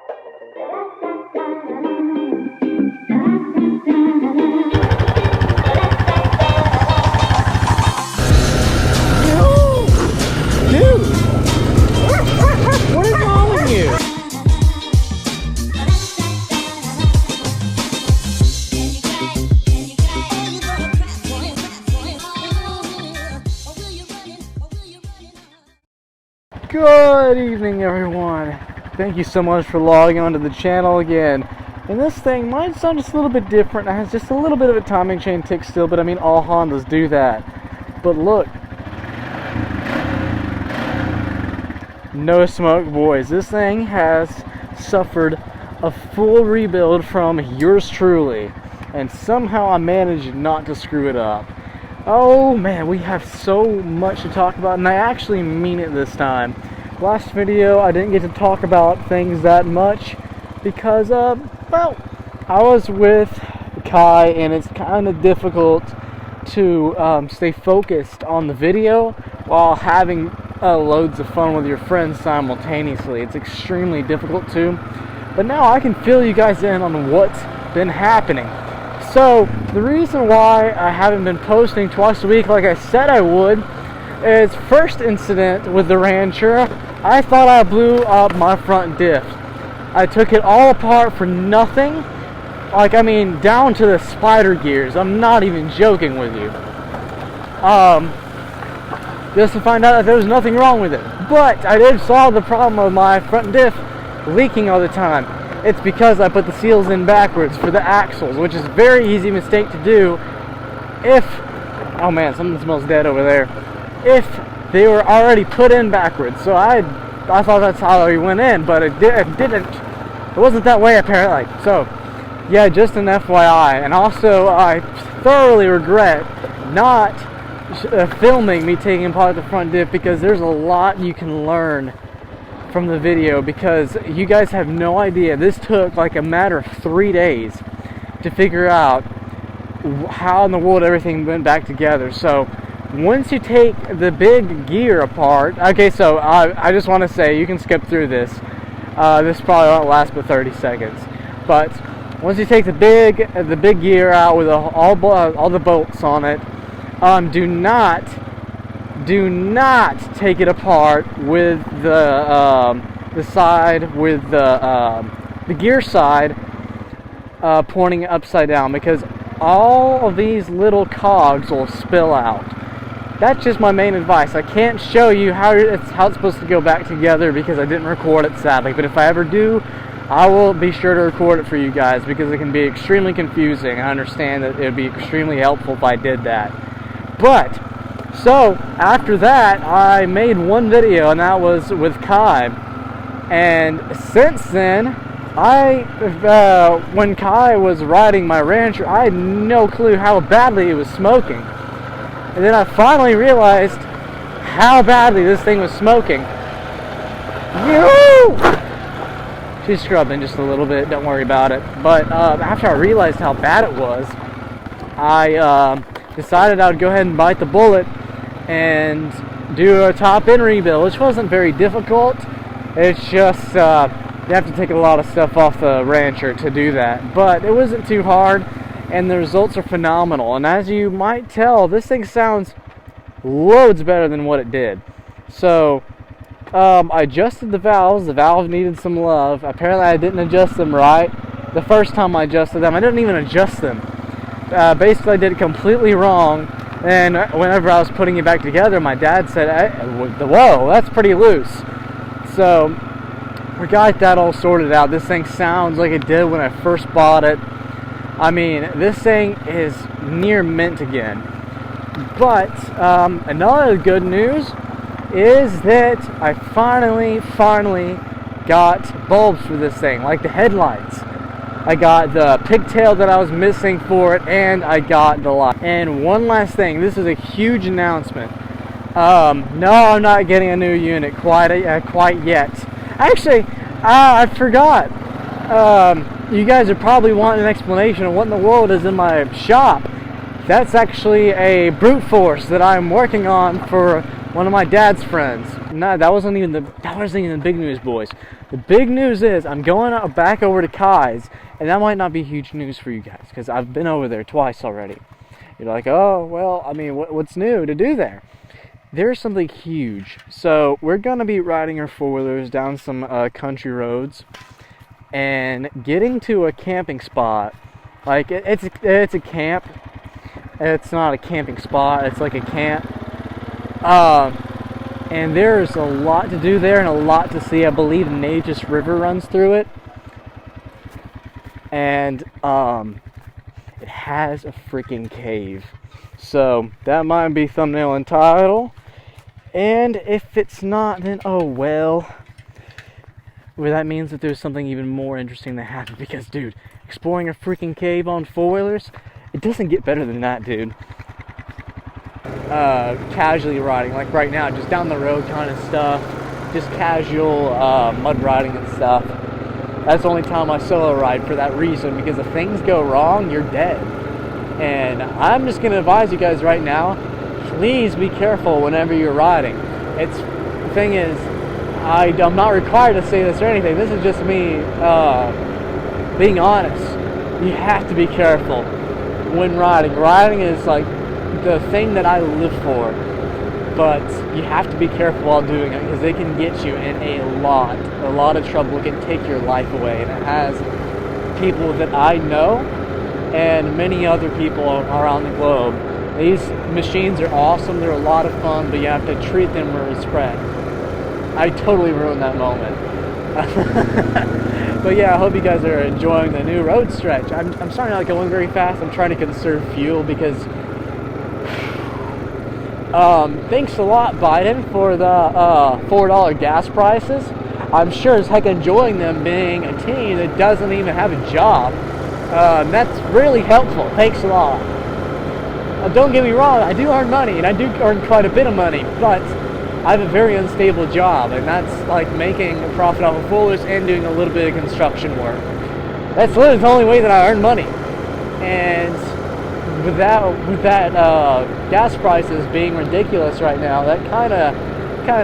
Good evening, everyone. Thank you so much for logging onto the channel again. And this thing might sound just a little bit different. It has just a little bit of a timing chain tick still, but I mean, all Hondas do that. But look. No smoke, boys. This thing has suffered a full rebuild from yours truly. And somehow I managed not to screw it up. Oh man, we have so much to talk about, and I actually mean it this time. Last video, I didn't get to talk about things that much because, well, I was with Kai, and it's kind of difficult to stay focused on the video while having loads of fun with your friends simultaneously. It's extremely difficult to, but now I can fill you guys in on what's been happening. So, the reason why I haven't been posting twice a week like I said I would is first incident with the Rancher. I thought I blew up my front diff. I took it all apart for nothing. Like, I mean, down to the spider gears. I'm not even joking with you. Just to find out that there was nothing wrong with it. But I did solve the problem of my front diff leaking all the time. It's because I put the seals in backwards for the axles, which is a very easy mistake to do if, oh man, something smells dead over there, if they were already put in backwards. So I thought that's how they went in, but it didn't. It wasn't that way apparently. So, yeah, just an FYI. And also, I thoroughly regret not filming me taking apart the front diff, because there's a lot you can learn from the video, because you guys have no idea. This took like a matter of 3 days to figure out how in the world everything went back together. So once you take the big gear apart, okay, so I just want to say, you can skip through this. This probably won't last but 30 seconds. But once you take the big gear out with all the bolts on it, do not take it apart with the side, with the gear side pointing upside down, because all of these little cogs will spill out. That's just my main advice. I can't show you how it's supposed to go back together because I didn't record it, sadly. But if I ever do, I will be sure to record it for you guys, because it can be extremely confusing. I understand that it would be extremely helpful if I did that. But so, after that, I made one video, and that was with Kai. And since then, when Kai was riding my Rancher, I had no clue how badly it was smoking. And then I finally realized how badly this thing was smoking. She's scrubbing just a little bit, don't worry about it. But after I realized how bad it was, I decided I would go ahead and bite the bullet and do a top-end rebuild, which wasn't very difficult. It's just you have to take a lot of stuff off the Rancher to do that, but it wasn't too hard, and the results are phenomenal. And as you might tell, this thing sounds loads better than what it did. So I adjusted the valves. The valve needed some love. Apparently I didn't adjust them right the first time I adjusted them. I didn't even adjust them. Basically I did it completely wrong. And whenever I was putting it back together, my dad said, hey, whoa, that's pretty loose. So we got that all sorted out. This thing sounds like it did when I first bought it. I mean, this thing is near mint again. But another good news is that I finally got bulbs for this thing, like the headlights. I got the pigtail that I was missing for it, and I got the light. And one last thing, this is a huge announcement. No, I'm not getting a new unit quite yet. Actually, I forgot. You guys are probably wanting an explanation of what in the world is in my shop. That's actually a brute force that I'm working on for one of my dad's friends. Nah, that wasn't even the big news, boys. The big news is I'm going back over to Kai's, and that might not be huge news for you guys because I've been over there twice already. You're like, oh, well, I mean, what's new to do there? There's something huge. So we're gonna be riding our four-wheelers down some country roads and getting to a camping spot. Like it's a camp. It's not a camping spot. It's like a camp. And there's a lot to do there and a lot to see. I believe the Neches River runs through it. And it has a freaking cave. So that might be thumbnail and title. And if it's not, then oh well. Well, that means that there's something even more interesting that happened. Because, dude, exploring a freaking cave on four-wheelers, it doesn't get better than that, dude. Casually riding, like right now, just down the road kind of stuff. Just casual mud riding and stuff. That's the only time I solo ride for that reason, because if things go wrong, you're dead. And I'm just going to advise you guys right now, please be careful whenever you're riding. The thing is, I'm not required to say this or anything. This is just me being honest. You have to be careful when riding. Riding is like the thing that I live for. But you have to be careful while doing it, because it can get you in a lot of trouble. It can take your life away. And it has people that I know and many other people around the globe. These machines are awesome. They're a lot of fun, but you have to treat them with respect. I totally ruined that moment. But yeah, I hope you guys are enjoying the new road stretch. I'm sorry not going very fast. I'm trying to conserve fuel because thanks a lot, Biden, for the $4 gas prices. I'm sure as heck enjoying them being a teen that doesn't even have a job. That's really helpful. Thanks a lot. Don't get me wrong, I do earn money, and I do earn quite a bit of money, but I have a very unstable job, and that's like making a profit off of four-wheelers and doing a little bit of construction work. That's literally the only way that I earn money. And with that gas prices being ridiculous right now, that kind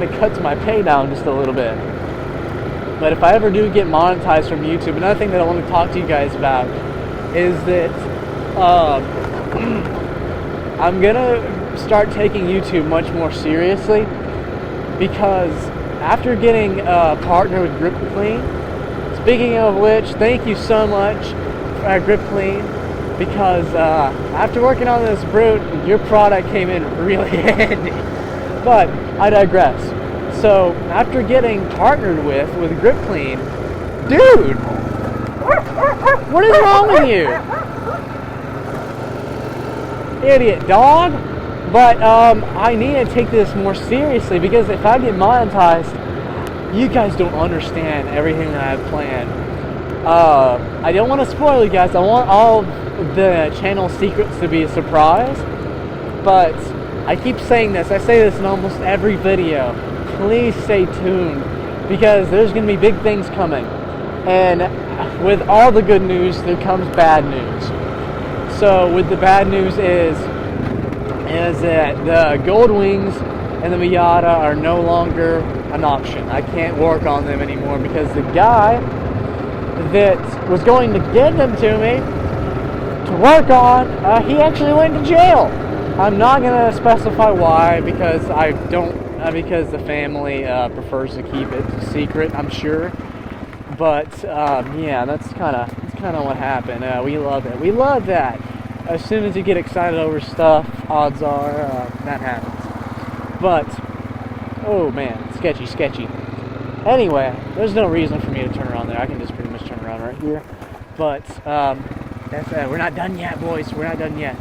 of cuts my pay down just a little bit. But if I ever do get monetized from YouTube, another thing that I want to talk to you guys about is that I'm gonna start taking YouTube much more seriously, because after getting partnered with Grip Clean, speaking of which, thank you so much, Grip Clean, because after working on this brute, your product came in really handy. But I digress. So after getting partnered with Grip Clean, dude, what is wrong with you, idiot dog? But I need to take this more seriously, because if I get monetized, you guys don't understand everything that I have planned. I don't want to spoil you guys. I want all the channel secrets to be a surprise. But I keep saying this. I say this in almost every video. Please stay tuned, because there's going to be big things coming. And with all the good news, there comes bad news. So with the bad news is that the Gold Wings and the Miata are no longer an option. I can't work on them anymore, because the guy that was going to get them to me to work on, he actually went to jail. I'm not going to specify why, because because the family prefers to keep it secret, I'm sure. But yeah, that's kind of what happened. We love it. We love that. As soon as you get excited over stuff, odds are that happens. But oh man, sketchy. Anyway, there's no reason for me to turn around there. I can just pretty much turn around right here. But we're not done yet, boys. We're not done yet.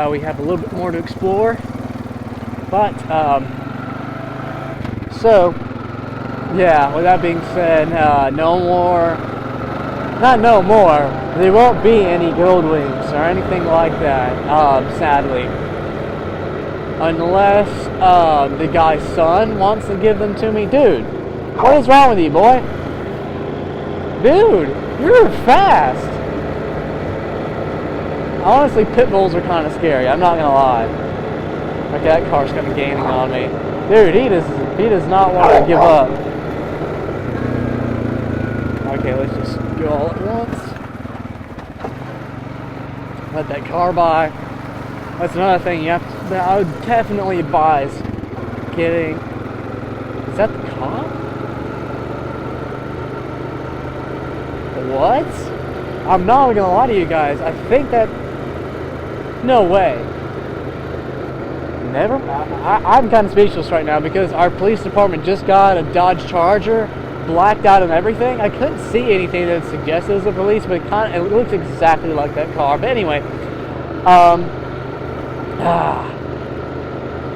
We have a little bit more to explore. But so yeah, with that being said, there won't be any Gold Wings or anything like that, sadly. Unless the guy's son wants to give them to me. Dude, what is wrong with you, boy? Dude, you're fast. Honestly, pit bulls are kind of scary, I'm not going to lie. Okay, that car's kind of gaining on me. Dude, he does not want to give up. Okay, let's just go all at once. Let that car by. That's another thing you have to, that I would definitely advise getting. Is that the cop? What? I'm not gonna lie to you guys. I think that. No way. Never. I'm kind of speechless right now because our police department just got a Dodge Charger, blacked out and everything. I couldn't see anything that suggested it was the police, but it looks exactly like that car. But anyway,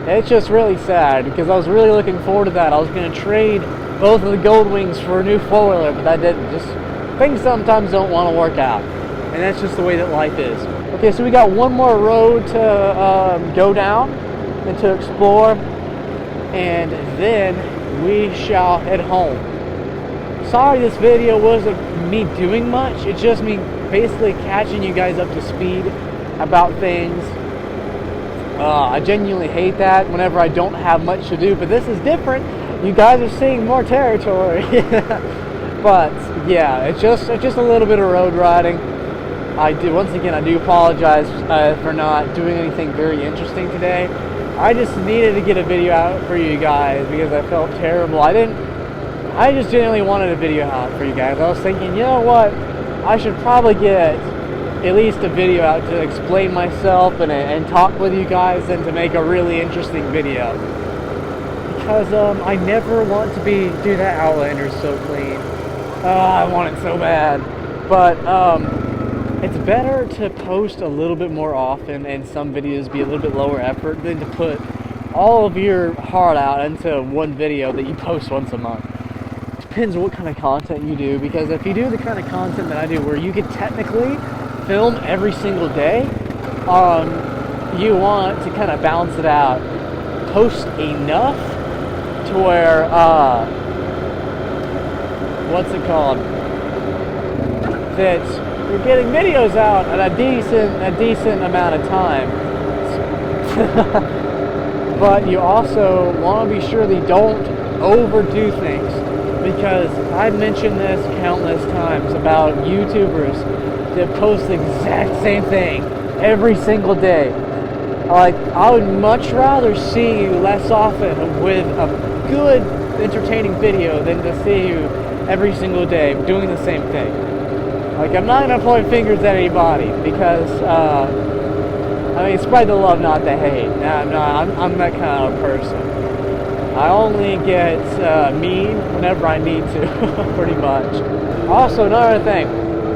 it's just really sad because I was really looking forward to that. I was going to trade both of the Gold Wings for a new four-wheeler, but that didn't. Just things sometimes don't want to work out, and that's just the way that life is. Okay, so we got one more road to go down and to explore, and then we shall head home. Sorry this video wasn't me doing much. It's just me basically catching you guys up to speed about things. I genuinely hate that whenever I don't have much to do, but this is different. You guys are seeing more territory. But yeah, it's just a little bit of road riding. Once again, I do apologize for not doing anything very interesting today. I just needed to get a video out for you guys because I felt terrible. I just genuinely wanted a video out for you guys. I was thinking, you know what? I should probably get at least a video out to explain myself and talk with you guys and to make a really interesting video. Because I never want to dude, that Outlander's so clean. I want it so bad. But it's better to post a little bit more often and some videos be a little bit lower effort than to put all of your heart out into one video that you post once a month. Depends on what kind of content you do, because if you do the kind of content that I do where you can technically film every single day, you want to kind of balance it out, post enough to where what's it called, that you're getting videos out at a decent amount of time. But you also want to be sure that you don't overdo things, because I've mentioned this countless times about YouTubers that post the exact same thing every single day. Like, I would much rather see you less often with a good, entertaining video than to see you every single day doing the same thing. Like, I'm not going to point fingers at anybody because, I mean, spread the love, not the hate. I'm that kind of person. I only get mean whenever I need to, pretty much. Also, another thing,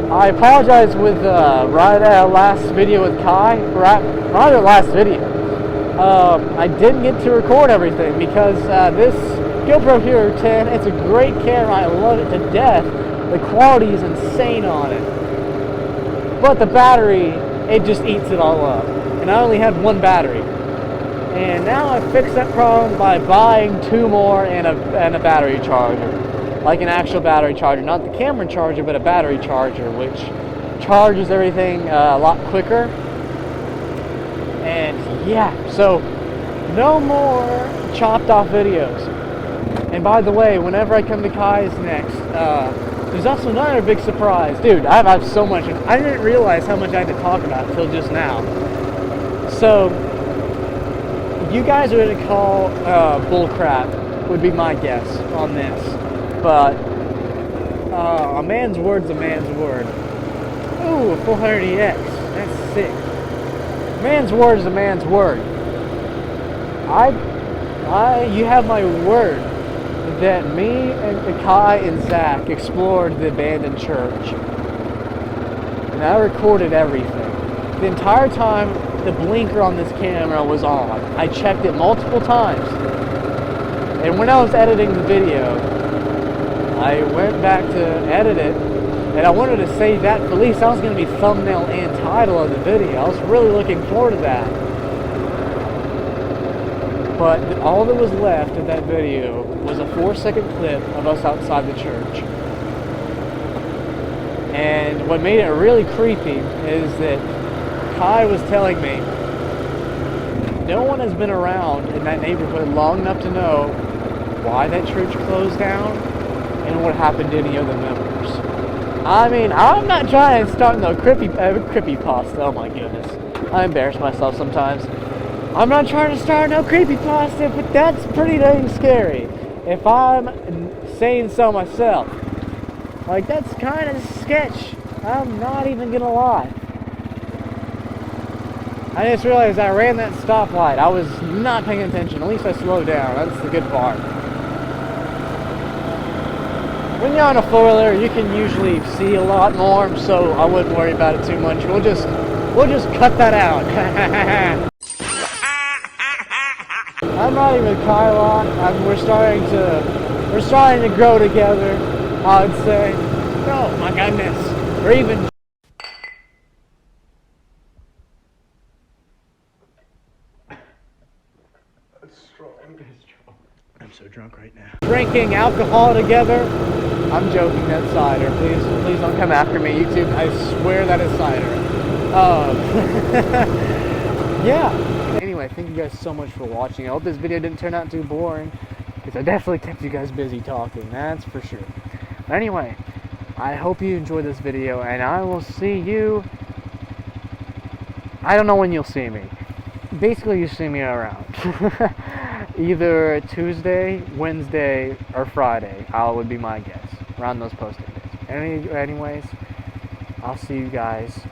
I apologize with last video with Kai, rather last video. I didn't get to record everything because this GoPro Hero 10, it's a great camera, I love it to death. The quality is insane on it. But the battery, it just eats it all up. And I only had one battery. And now I fixed that problem by buying two more and a battery charger. Like an actual battery charger. Not the camera charger, but a battery charger, which charges everything a lot quicker. And yeah, so no more chopped off videos. And by the way, whenever I come to Kai's next, there's also another big surprise. Dude, I have so much. I didn't realize how much I had to talk about until just now. So, you guys are going to call bullcrap, would be my guess on this. But, a man's word's a man's word. Ooh, a 400EX. That's sick. A man's word is a man's word. You have my word that me and Kai and Zach explored the abandoned church. And I recorded everything. The entire time, the blinker on this camera was on. I checked it multiple times. And when I was editing the video, I went back to edit it, and I wanted to save that for at least that was going to be thumbnail and title of the video. I was really looking forward to that. But all that was left of that video was a 4-second clip of us outside the church. And what made it really creepy is that Kai was telling me no one has been around in that neighborhood long enough to know why that church closed down and what happened to any of the members. I mean, I'm not trying to start no creepypasta. Oh my goodness. I embarrass myself sometimes. I'm not trying to start no creepypasta, but that's pretty dang scary. If I'm saying so myself. Like, that's kind of sketch. I'm not even gonna lie. I just realized I ran that stoplight. I was not paying attention. At least I slowed down. That's the good part. When you're on a four-wheeler, you can usually see a lot more, so I wouldn't worry about it too much. We'll just cut that out. I'm riding with Kyla. We're starting to grow together, I would say. Oh my goodness. We're even. I'm so drunk right now. Drinking alcohol together. I'm joking, that's cider. Please don't come after me, YouTube. I swear that is cider. Yeah. Anyway, thank you guys so much for watching. I hope this video didn't turn out too boring, because I definitely kept you guys busy talking, that's for sure. But anyway, I hope you enjoyed this video, and I will see you. I don't know when you'll see me. Basically, you see me around. Either Tuesday, Wednesday, or Friday. Would be my guess. Around those posting days. Anyways, I'll see you guys